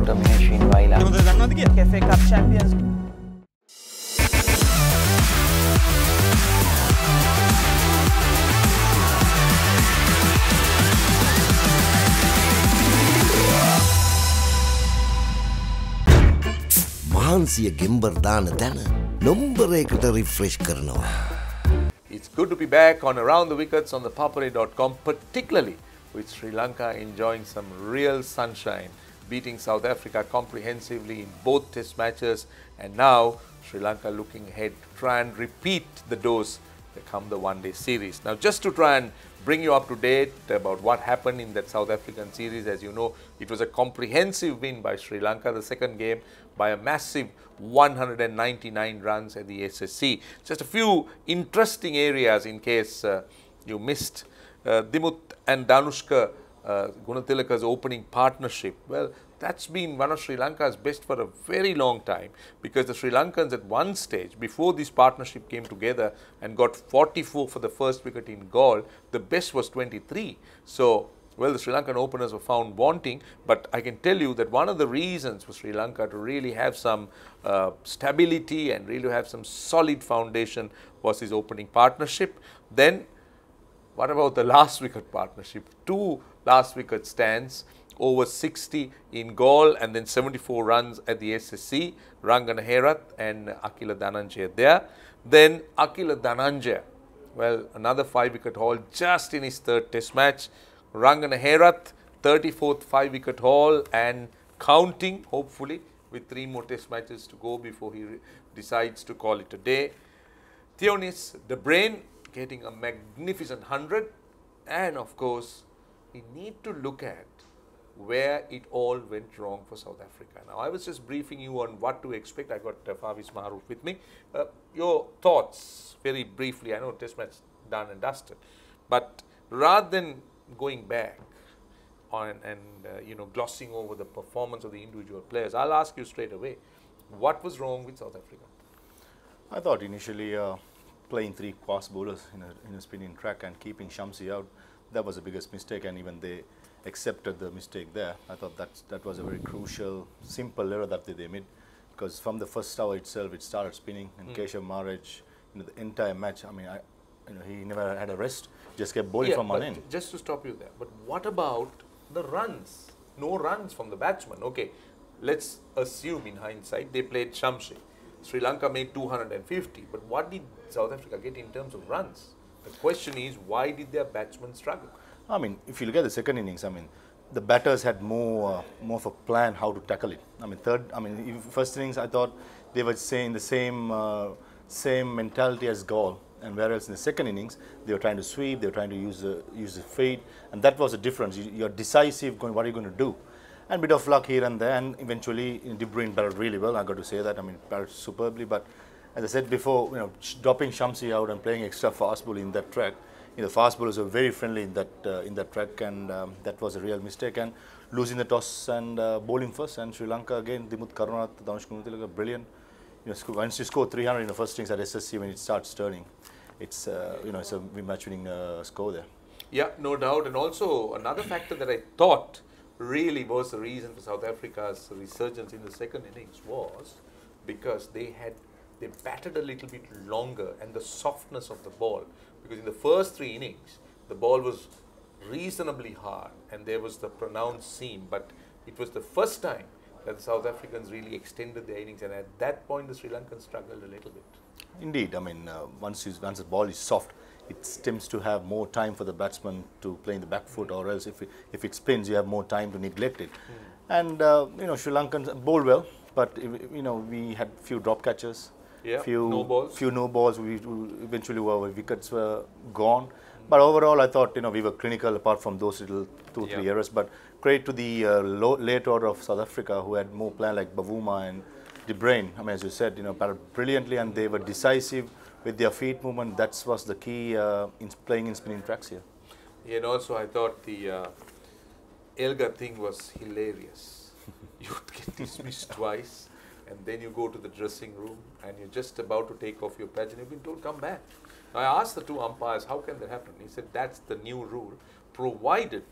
Dr. Minashin Vaila. FA Cup champions. මාන්සිය ගෙම්බර් දාන තැන නොම්බරයකට refresh කරනවා. It's good to be back on Around the Wickets on ThePapare.com, particularly with Sri Lanka enjoying some real sunshine, beating South Africa comprehensively in both test matches, and now Sri Lanka looking ahead to try and repeat the dose that come the one-day series. Now, just to try and bring you up to date about what happened in that South African series, as you know, it was a comprehensive win by Sri Lanka, the second game, by a massive 199 runs at the SSC. Just a few interesting areas in case you missed. Dimuth and Danushka Gunatilaka's opening partnership. Well, that's been one of Sri Lanka's best for a very long time, because the Sri Lankans at one stage, before this partnership came together and got 44 for the first wicket in Galle, the best was 23. So, well, the Sri Lankan openers were found wanting, but I can tell you that one of the reasons for Sri Lanka to really have some stability and really have some solid foundation was his opening partnership. Then, what about the last wicket partnership? 2 last wicket stands, over 60 in Galle and then 74 runs at the SSC, Rangana Herath and Akila Dhananjaya there. Then Akila Dhananjaya, well, another 5-wicket haul just in his third test match. Rangana Herath, 34th 5-wicket haul and counting, hopefully, with 3 more test matches to go before he decides to call it a day. Theonis De Bruyn getting a magnificent 100, and of course, we need to look at where it all went wrong for South Africa. Now, I was just briefing you on what to expect. I got Farveez Maharoof with me. Your thoughts, very briefly. I know test match done and dusted, but rather than going back on and glossing over the performance of the individual players, I'll ask you straight away, what was wrong with South Africa? I thought initially playing 3 fast bowlers in a spinning track and keeping Shamsi out, that was the biggest mistake, and even they accepted the mistake there. I thought that was a very crucial, simple error that they made, because from the first hour itself, it started spinning, and Keshav Maharaj, the entire match, I mean, he never had a rest, just kept bowling from one end. Just to stop you there, but what about the runs? No runs from the batsman. Okay, let's assume in hindsight they played Shamsi. Sri Lanka made 250, but what did South Africa get in terms of runs? The question is, why did their batsmen struggle? I mean, if you look at the second innings, I mean, the batters had more of a plan how to tackle it. I mean, first innings, I thought they were saying the same mentality as Galle, and whereas in the second innings, they were trying to sweep, they were trying to use the feet, and that was the difference. You're decisive, going, what are you going to do? And a bit of luck here and there, and eventually De Bruyn batted really well. I got to say that. I mean, batted superbly. But as I said before, dropping Shamsi out and playing extra fast ball in that track, the fast bowlers were very friendly in that track, and that was a real mistake. And losing the toss and bowling first, and Sri Lanka again, Dimuth Karunath, Danushka Gunatilaka, brilliant. Once you score 300 in the first innings at SSC, when it starts turning, it's it's a match-winning score there. Yeah, no doubt. And also another factor that I thought really was the reason for South Africa's resurgence in the second innings was because they batted a little bit longer, and the softness of the ball. Because in the first 3 innings, the ball was reasonably hard and there was the pronounced seam, but it was the first time that the South Africans really extended their innings, and at that point the Sri Lankans struggled a little bit. Indeed, I mean, once the ball is soft, it tends to have more time for the batsman to play in the back foot, or else if it spins, you have more time to neglect it. And Sri Lankans bowled well, but we had few drop catches. Yeah, few no balls. We eventually our wickets were gone. But overall, I thought we were clinical apart from those little 2-3 errors. But credit to the late order of South Africa, who had more plan, like Bavuma and De Bruyn. I mean, as you said, batted brilliantly, and they were decisive with their feet movement. That was the key in playing in spinning tracks here. Yeah, and also I thought the Elgar thing was hilarious. You would get dismissed twice, and then you go to the dressing room and you're just about to take off your patch and you've been told, come back. I asked the 2 umpires, how can that happen? He said, that's the new rule, provided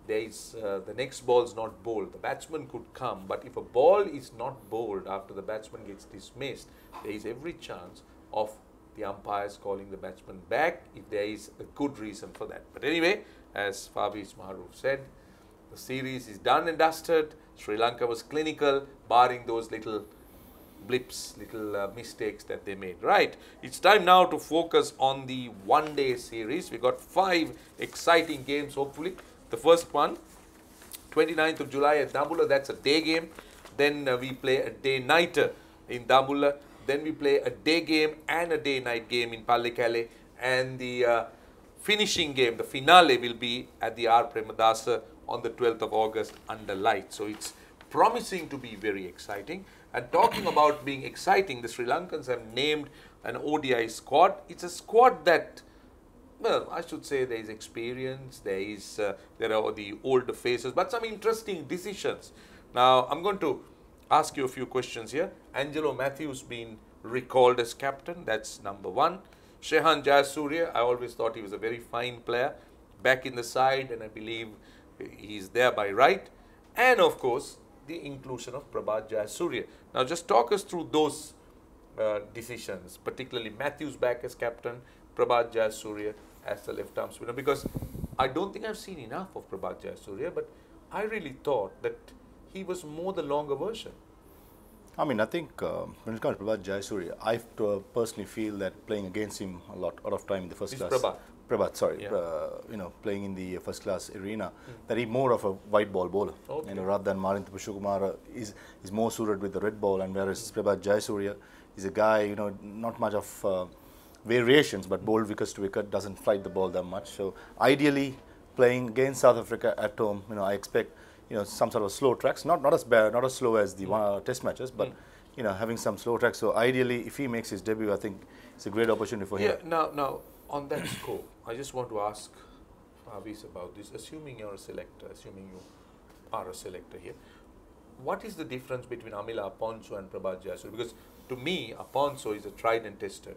there is the next ball is not bowled. The batsman could come, but if a ball is not bowled after the batsman gets dismissed, there is every chance of the umpires calling the batsman back if there is a good reason for that. But anyway, as Farveez Maharoof said, the series is done and dusted. Sri Lanka was clinical, barring those little blips, little mistakes that they made. Right, it's time now to focus on the one-day series. We got 5 exciting games, hopefully. The first one, 29th of July at Dambulla, that's a day game. Then we play a day-nighter in Dambulla. Then we play a day game and a day-night game in Pallekele. And the finishing game, the finale, will be at the R. Premadasa on the 12th of August under light. So it's promising to be very exciting. And talking about being exciting, the Sri Lankans have named an ODI squad. It's a squad that, well, I should say there is experience, there are the older faces, but some interesting decisions. Now, I'm going to ask you a few questions here. Angelo Matthews been recalled as captain, that's number 1. Shehan Jayasuriya, I always thought he was a very fine player, back in the side, and I believe he's there by right. And of course, the inclusion of Prabhat Jayasuriya. Now, just talk us through those decisions, particularly Matthews back as captain, Prabhat Jayasuriya as the left-arm spinner, because I don't think I've seen enough of Prabhat Jayasuriya, but I really thought that he was more the longer version. I mean, I think when it comes to Prabhat Jayasuriya, I personally feel that playing against him a lot of time in the first class. Prabhat, sorry, yeah. Playing in the first class arena, that he's more of a white ball bowler. Okay. Rather than Marinda Pushkumar is more suited with the red ball, and whereas Prabhat Jayasuriya is a guy, not much of variations, but bowled wickets to wicket, doesn't flight the ball that much. So ideally, playing against South Africa at home, I expect some sort of slow tracks, not as bad, not as slow as the test matches, but having some slow tracks. So ideally, if he makes his debut, I think it's a great opportunity for him. Yeah. Now on that score, I just want to ask Farveez about this. Assuming you're a selector, assuming you are a selector here, what is the difference between Amila Aponso and Prabhat Jayasuriya? Because to me, Aponso is a tried and tested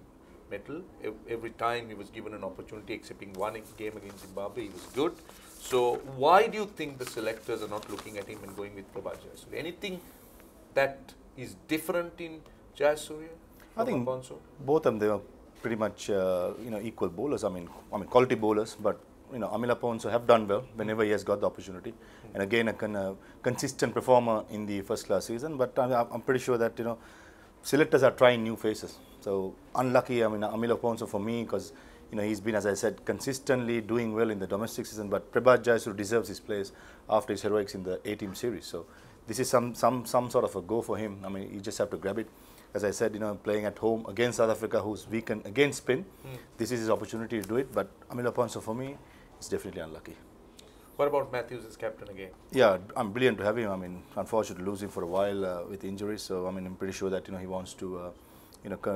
metal. Every time he was given an opportunity, excepting one game against Zimbabwe, he was good. So why do you think the selectors are not looking at him and going with Prabhat Jayasuriya? Anything that is different in Jayasuriya from Aponso? Both of them, they were pretty much equal bowlers. I mean quality bowlers, but Amila Aponso have done well whenever he has got the opportunity, and again a consistent performer in the first class season. But I'm pretty sure that selectors are trying new faces. So unlucky, Amila Aponso for me, because he's been, as I said, consistently doing well in the domestic season. But Prabhat Jayasuriya deserves his place after his heroics in the A-team series. So this is some sort of a go for him. You just have to grab it. As I said, playing at home against South Africa, who's weakened against spin, this is his opportunity to do it. But Amila Aponso for me is definitely unlucky. What about Matthews as captain again? Yeah, I'm brilliant to have him. Unfortunately, lose him for a while with injuries. So I'm pretty sure that he wants to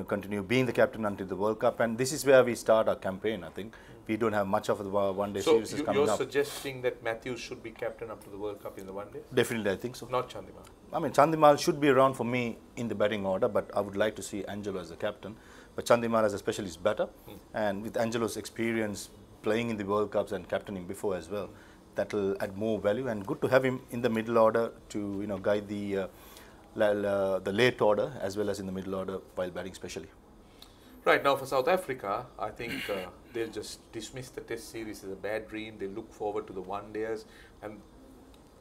continue being the captain until the World Cup, and this is where we start our campaign. I think we don't have much of the one-day series coming up. So you're suggesting that Matthews should be captain up to the World Cup in the one-day? Definitely, I think so. Not Chandimal? Chandimal should be around for me in the batting order, but I would like to see Angelo as the captain. But Chandimal as a specialist better, and with Angelo's experience playing in the World Cups and captaining before as well, that will add more value, and good to have him in the middle order to guide the late order as well as in the middle order while batting especially. Right, now for South Africa, I think they'll just dismiss the test series as a bad dream. They look forward to the one-dayers, and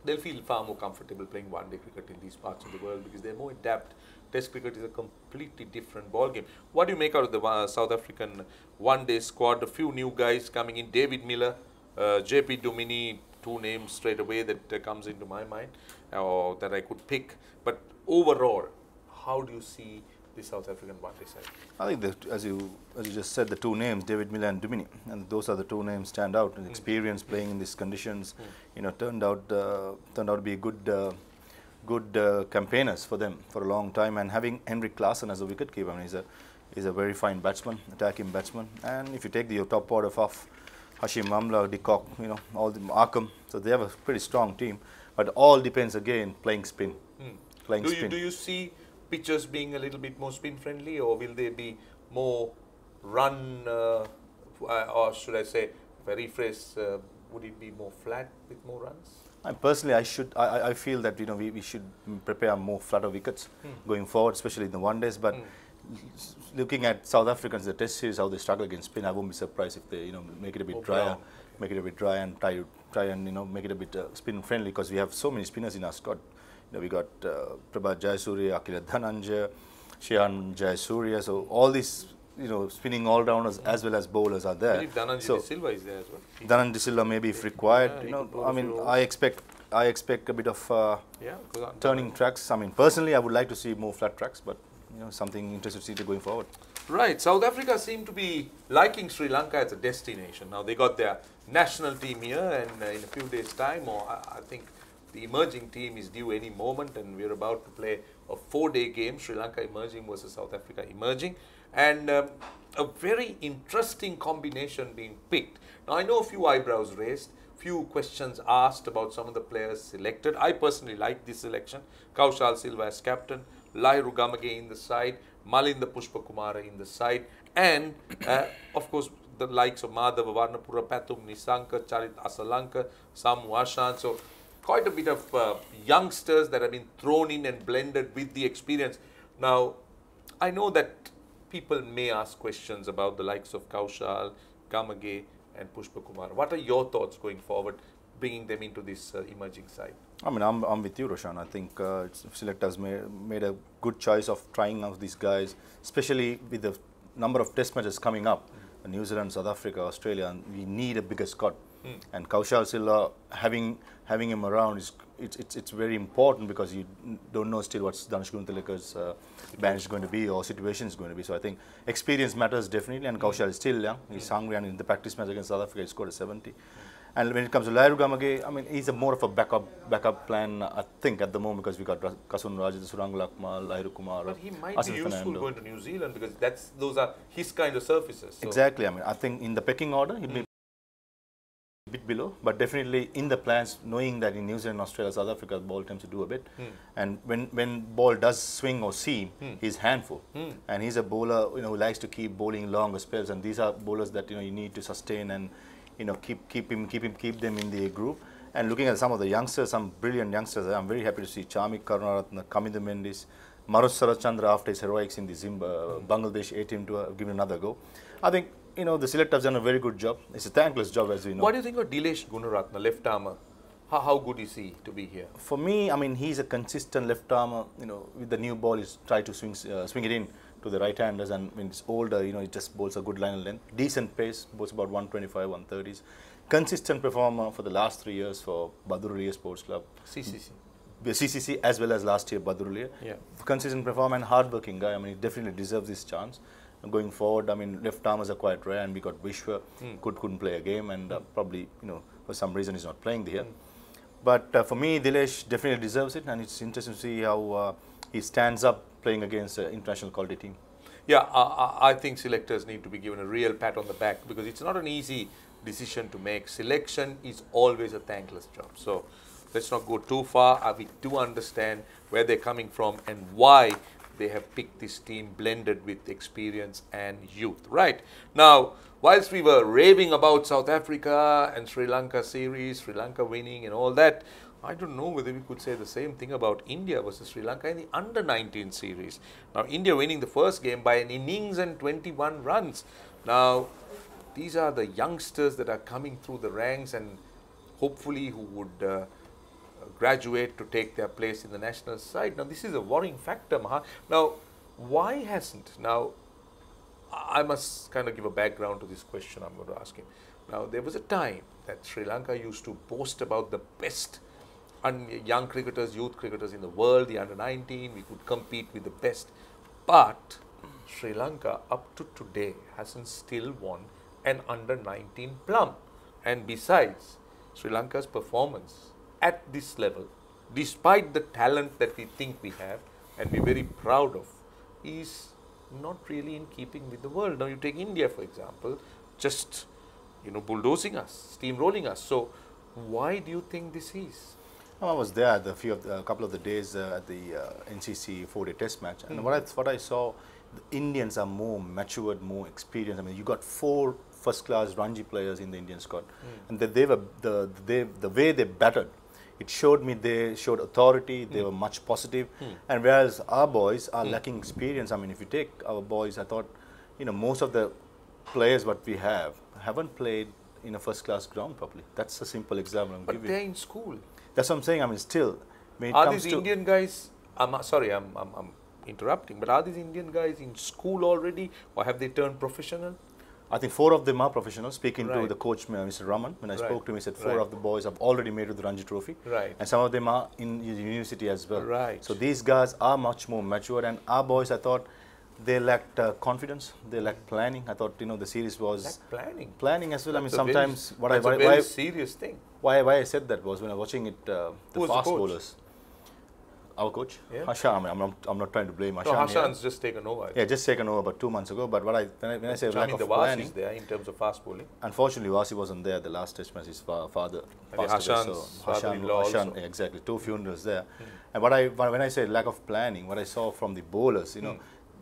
they'll feel far more comfortable playing one-day cricket in these parts of the world because they're more adept. Test cricket is a completely different ball game. What do you make out of the South African one-day squad? A few new guys coming in, David Miller, JP Dumini, 2 names straight away that comes into my mind or that I could pick. But overall, how do you see the South African one-day side? I think that, as you just said, the 2 names, David Miller and Dumini, and those are the 2 names stand out. And experience playing in these conditions, turned out to be good campaigners for them for a long time. And having Henrik Klaasen as a wicketkeeper, he's a very fine batsman, attacking batsman. And if you take the top order of Hashim Amla, De Kock, all the Arkham, so they have a pretty strong team. But all depends again playing spin. Do you see pitches being a little bit more spin friendly, or will they be more run, or should I say, if I rephrase would it be more flat with more runs? Personally, I feel that we should prepare more flatter wickets going forward, especially in the one days. But looking at South Africans, the Test series, how they struggle against spin, I won't be surprised if they make it a bit drier, and try and make it a bit spin friendly, because we have so many spinners in our squad. We got Prabhat Jayasuriya, Akila Dhananjaya, Shehan Jayasuriya. So all these spinning all-rounders as well as bowlers are there. I believe Dhananjaya De Silva is there as well. Dhananjaya De Silva maybe if required. I mean, I expect a bit of turning tracks. I mean, personally, I would like to see more flat tracks, but something interesting to see going forward. Right. South Africa seem to be liking Sri Lanka as a destination. Now, they got their national team here, and in a few days' time, or I think the emerging team is due any moment, and we're about to play a 4-day game, Sri Lanka emerging versus South Africa emerging. And a very interesting combination being picked. Now, I know a few eyebrows raised, few questions asked about some of the players selected. I personally like this selection. Kaushal Silva as captain, Lahiru Gamage in the side, Malinda Pushpakumara in the side, and of course the likes of Madhava Varnapura, Pathum Nisanka, Charit Asalanka, Samu Ashan. So quite a bit of youngsters that have been thrown in and blended with the experience. Now, I know that people may ask questions about the likes of Kaushal, Gamage and Pushpakumara. What are your thoughts going forward, bringing them into this emerging side? I mean, I'm with you, Roshan. I think selectors made a good choice of trying out these guys, especially with the number of test matches coming up. New Zealand, South Africa, Australia, and we need a bigger squad. And Kaushal Silva, having him around, it's very important, because you don't know still what Dhanush Guntaleka's ban is going to be or situation is going to be. So I think experience matters definitely, and Kaushal is still young. He's hungry, and in the practice match against South Africa, he scored a 70. And when it comes to Lahiru Gamage, I mean, he's more of a backup plan, I think, at the moment, because we got Kasun Rajat, Surang Lakma, Lahiru Kumar. But he might be useful going to New Zealand, because those are his kind of surfaces. So. Exactly. I mean, I think in the pecking order, he'll be a bit below, but definitely in the plans, knowing that in New Zealand, Australia, South Africa, the ball tends to do a bit. And when ball does swing or seam, he's handful. And he's a bowler who likes to keep bowling longer spells, and these are bowlers that you need to sustain and keep them in the group. And looking at some of the youngsters, some brilliant youngsters, I'm very happy to see Chamik Karunaratne, Kamindu Mendis, Marus Sarachandra after his heroics in the Bangladesh A team to give it another go. I think the selector has done a very good job. It's a thankless job, as we know. What do you think of Dilesh Gunaratne, left armour? How good is he to be here? For me, I mean, he's a consistent left armour. With the new ball, he's tried to swing it in to the right-handers, and when it's older, he just bowls a good line of length. Decent pace, bowls about 125, 130s. Consistent performer for the last 3 years for Badurulia Sports Club. CCC as well as last year Badurulia. Yeah. Consistent performer and hard-working guy. I mean, he definitely deserves this chance. Going forward, I mean, left armers are quite rare, and we got Vishwa, couldn't play a game, and probably, for some reason he's not playing here. But for me, Dilesh definitely deserves it, and it's interesting to see how he stands up playing against an international quality team. Yeah, I think selectors need to be given a real pat on the back, because it's not an easy decision to make. Selection is always a thankless job. So let's not go too far. We do understand where they're coming from and why they have picked this team blended with experience and youth. Right. Now, whilst we were raving about South Africa and Sri Lanka series, Sri Lanka winning and all that, I don't know whether we could say the same thing about India versus Sri Lanka in the under-19 series. Now, India winning the first game by an innings and 21 runs. Now, these are the youngsters that are coming through the ranks, and hopefully who would graduate to take their place in the national side. Now, this is a worrying factor, Maha. Now, why hasn't? Now, I must kind of give a background to this question I'm going to ask him. Now, there was a time that Sri Lanka used to boast about the best young cricketers, youth cricketers in the world, the under-19, we could compete with the best. But Sri Lanka, up to today, hasn't still won an under-19 plum. And besides, Sri Lanka's performance at this level, despite the talent that we think we have and we're very proud of, is not really in keeping with the world. Now, you take India, for example, just, bulldozing us, steamrolling us. So, why do you think this is? I was there at a couple of the days at the NCC 4-day test match, and what I saw, the Indians are more matured, more experienced. I mean, you got four first-class Ranji players in the Indian squad, and that they were the way they batted. It showed me they showed authority. They were much positive, and whereas our boys are lacking experience. I mean, if you take our boys, I thought, most of the players what we haven't played in a first-class ground properly. That's a simple example. But they're in school. That's what I'm saying. I mean, still, when it are comes these to Indian guys? I'm interrupting, but are these Indian guys in school already, or have they turned professional? I think 4 of them are professionals. Speaking to the coach, Mr. Raman, when I spoke to him, he said 4 of the boys have already made it to the Ranji Trophy, and some of them are in university as well. So these guys are much more mature, and our boys, I thought, they lacked confidence. They lacked planning. I thought, the series was planning as well. That's sometimes a very serious thing. Why I said that was when I was watching it, the fast bowlers. Our coach, Hashan. I'm not trying to blame Hashan. No, Hashan's just taken over. Yeah, just taken over about 2 months ago. But when I say lack of the planning, is there in terms of fast bowling. Unfortunately, Vasi wasn't there. The last test match, his father passed away. So Hashan, exactly, 2 funerals there. And when I say lack of planning, what I saw from the bowlers,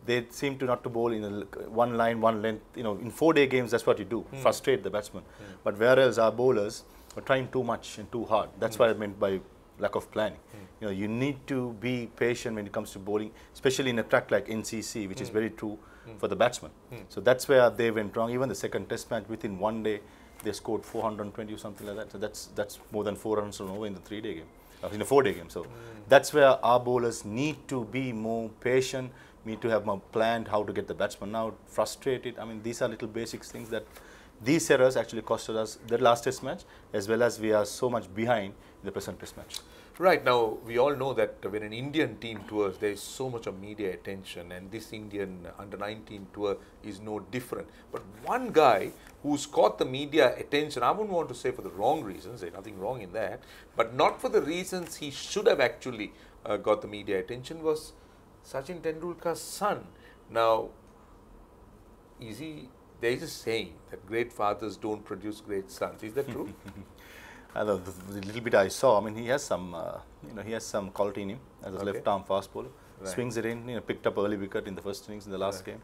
they seem to not to bowl in one line, one length. In 4-day games, that's what you do, frustrate the batsman. But whereas our bowlers were trying too much and too hard. That's what I meant by lack of planning. You need to be patient when it comes to bowling, especially in a track like NCC, which is very true for the batsman. So that's where they went wrong. Even the second test match, within 1 day, they scored 420 or something like that. So that's more than 4 runs over in the 3-day game, in a 4-day game. So that's where our bowlers need to be more patient, need to have more planned how to get the batsman out, frustrated. I mean, these are little basic things that these errors actually costed us the last test match, as well as we are so much behind in the present test match. Right, now we all know that when an Indian team tours, there is so much of media attention, and this Indian under-19 tour is no different. But one guy who's caught the media attention, I wouldn't want to say for the wrong reasons, there's nothing wrong in that, but not for the reasons he should have actually got the media attention, was Sachin Tendulkar's son. Now, there is a saying that great fathers don't produce great sons. Is that true? The little bit I saw, I mean, he has some, he has some quality in him as a left-arm fast bowler. Swings it in, picked up early wicket in the first innings in the last game.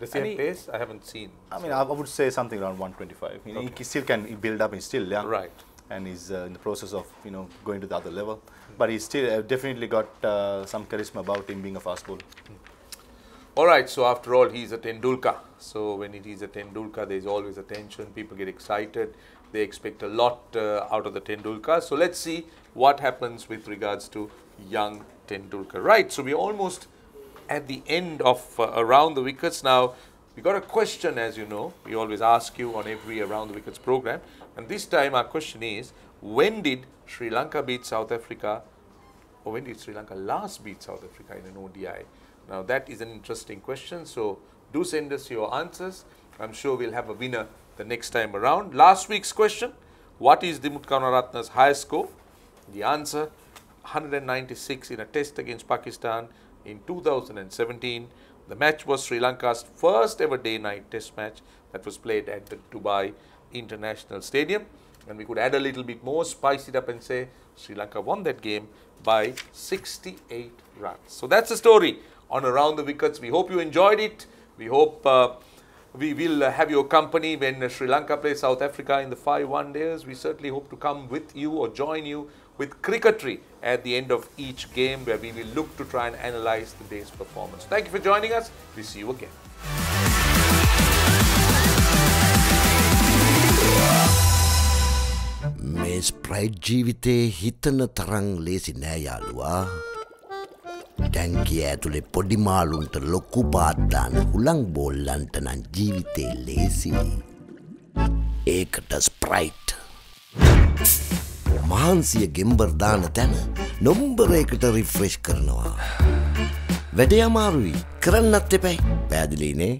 Does he have pace? I haven't seen. I mean, I would say something around 125. He still can build up. He's still young, and he's in the process of going to the other level. But he's still definitely got some charisma about him being a fast bowler. All right, so after all, he's a Tendulkar. So when it is a Tendulkar, there's always attention. People get excited. They expect a lot out of the Tendulkar. So let's see what happens with regards to young Tendulkar. Right, so we're almost at the end of Around the Wickets. Now, we got a question, as you know. We always ask you on every Around the Wickets program. And this time our question is, when did Sri Lanka beat South Africa, or when did Sri Lanka last beat South Africa in an ODI? Now, that is an interesting question. So, do send us your answers. I'm sure we'll have a winner the next time around. Last week's question, what is Dimuth Karunaratne's highest score? The answer, 196 in a test against Pakistan in 2017. The match was Sri Lanka's first ever day-night test match that was played at the Dubai International Stadium. And we could add a little bit more, spice it up and say Sri Lanka won that game by 68 runs. So that's the story on Around the Wickets. We hope you enjoyed it. We hope we will have your company when Sri Lanka plays South Africa in the 5 one-days. We certainly hope to come with you or join you with cricketry at the end of each game, where we will look to try and analyze the day's performance. Thank you for joining us. We'll see you again. මේ Sprite ජීවිතේ හිතන තරං ලේසි නෑ යාළුවා. ටැංකිය ඇතුලේ පොඩි මාළුන්ට ලොකු පාත්දාන හුලං බෝල්ලන්ට නම් ජීවිතේ ලේසි. ඒකට ස්ප්‍රයිට්. මහන්සිය ගෙම්බර් දාන තැන නොම්බරයකට රිෆ්‍රෙෂ් කරනවා. වැඩේ අමාරුයි කරන්නත් එපැයි. පැහැදිලිනේ?